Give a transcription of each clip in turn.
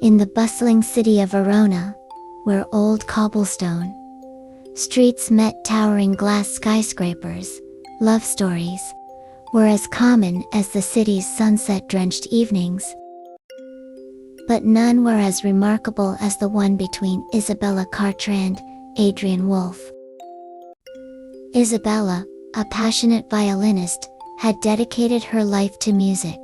In the bustling city of Verona, where old cobblestone streets met towering glass skyscrapers, love stories were as common as the city's sunset-drenched evenings. But none were as remarkable as the one between Isabella Carter and Adrian Wolf. Isabella, a passionate violinist, had dedicated her life to music.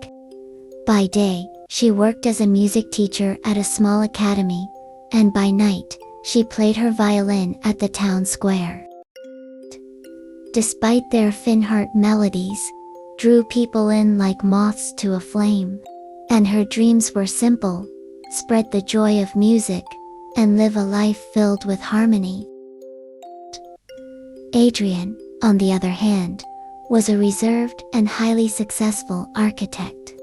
By day, she worked as a music teacher at a small academy, and by night, she played her violin at the town square. Despite their thin-heart melodies, drew people in like moths to a flame, and her dreams were simple: spread the joy of music, and live a life filled with harmony. Adrian, on the other hand, was a reserved and highly successful architect.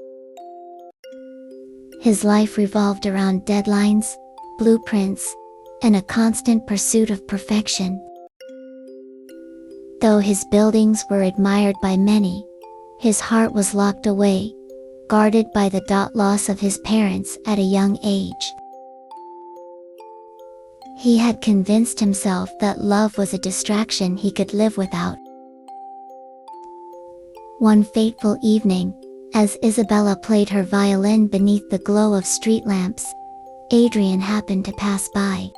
His life revolved around deadlines, blueprints, and a constant pursuit of perfection. Though his buildings were admired by many, his heart was locked away, guarded by the loss of his parents at a young age. He had convinced himself that love was a distraction he could live without. One fateful evening, as Isabella played her violin beneath the glow of street lamps, Adrian happened to pass by.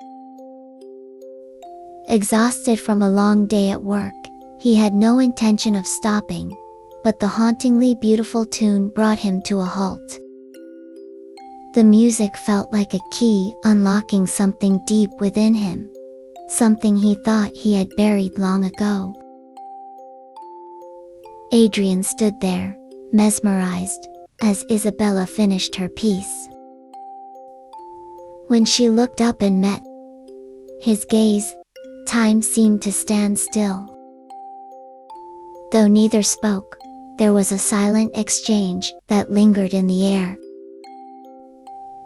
Exhausted from a long day at work, he had no intention of stopping, but the hauntingly beautiful tune brought him to a halt. The music felt like a key unlocking something deep within him, something he thought he had buried long ago. Adrian stood there, mesmerized, as Isabella finished her piece. When she looked up and met his gaze, time seemed to stand still. Though neither spoke, there was a silent exchange that lingered in the air.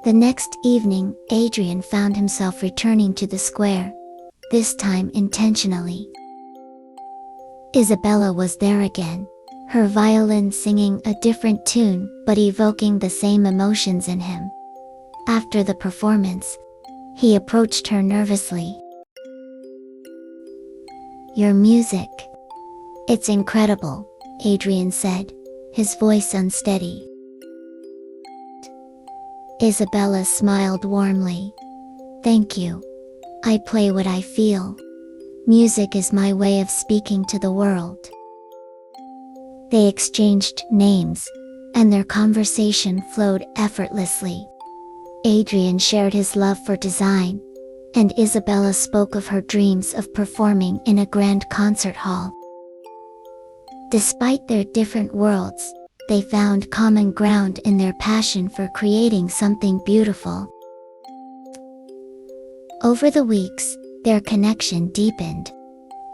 The next evening, Adrian found himself returning to the square, this time intentionally. Isabella was there again, her violin singing a different tune but evoking the same emotions in him. After the performance, he approached her nervously. "Your music. It's incredible," Adrian said, his voice unsteady. Isabella smiled warmly. "Thank you. I play what I feel. Music is my way of speaking to the world." They exchanged names, and their conversation flowed effortlessly. Adrian shared his love for design, and Isabella spoke of her dreams of performing in a grand concert hall. Despite their different worlds, they found common ground in their passion for creating something beautiful. Over the weeks, their connection deepened.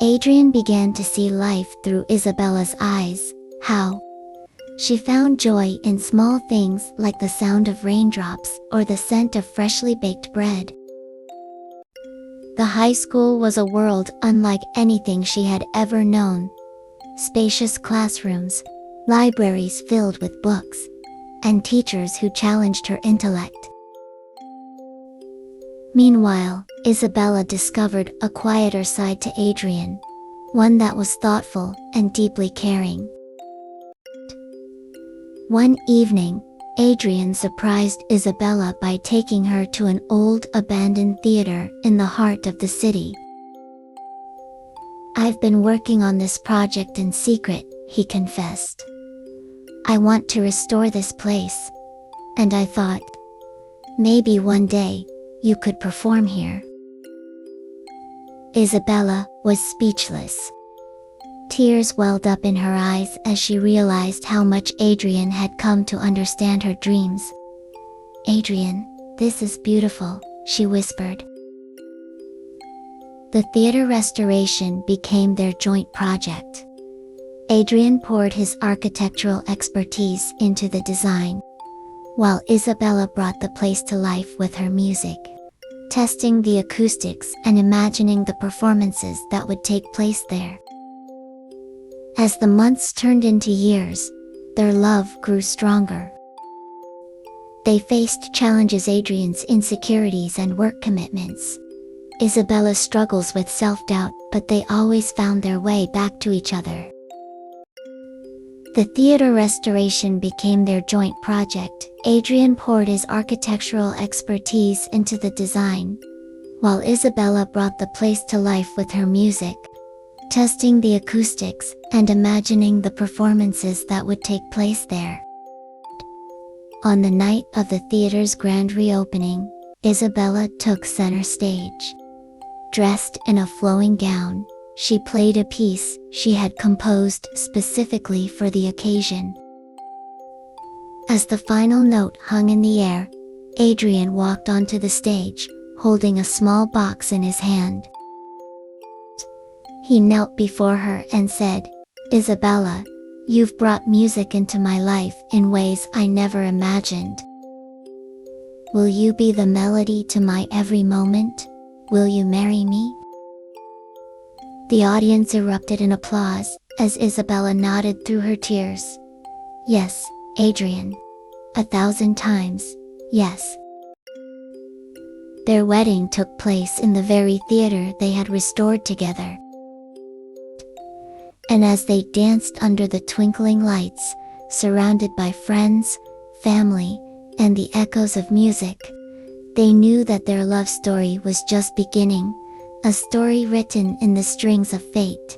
Adrian began to see life through Isabella's eyes, how she found joy in small things like the sound of raindrops or the scent of freshly baked bread. The high school was a world unlike anything she had ever known. Spacious classrooms, libraries filled with books, and teachers who challenged her intellect. Meanwhile, Isabella discovered a quieter side to Adrian, one that was thoughtful and deeply caring. One evening, Adrian surprised Isabella by taking her to an old abandoned theater in the heart of the city. "I've been working on this project in secret," he confessed. "I want to restore this place, and I thought, maybe one day, you could perform here." Isabella was speechless. Tears welled up in her eyes as she realized how much Adrian had come to understand her dreams. "Adrian, this is beautiful," she whispered. The theater restoration became their joint project. Adrian poured his architectural expertise into the design, while Isabella brought the place to life with her music, testing the acoustics and imagining the performances that would take place there. As the months turned into years, their love grew stronger. They faced challenges: Adrian's insecurities and work commitments, Isabella's struggles with self-doubt, but they always found their way back to each other. The theater restoration became their joint project. Adrian poured his architectural expertise into the design, while Isabella brought the place to life with her music, testing the acoustics and imagining the performances that would take place there. On the night of the theater's grand reopening, Isabella took center stage. Dressed in a flowing gown, she played a piece she had composed specifically for the occasion. As the final note hung in the air, Adrian walked onto the stage, holding a small box in his hand. He knelt before her and said, "Isabella, you've brought music into my life in ways I never imagined. Will you be the melody to my every moment? Will you marry me?" The audience erupted in applause as Isabella nodded through her tears. "Yes, Adrian. 1,000 times, yes." Their wedding took place in the very theater they had restored together. And as they danced under the twinkling lights, surrounded by friends, family, and the echoes of music, they knew that their love story was just beginning, a story written in the strings of fate.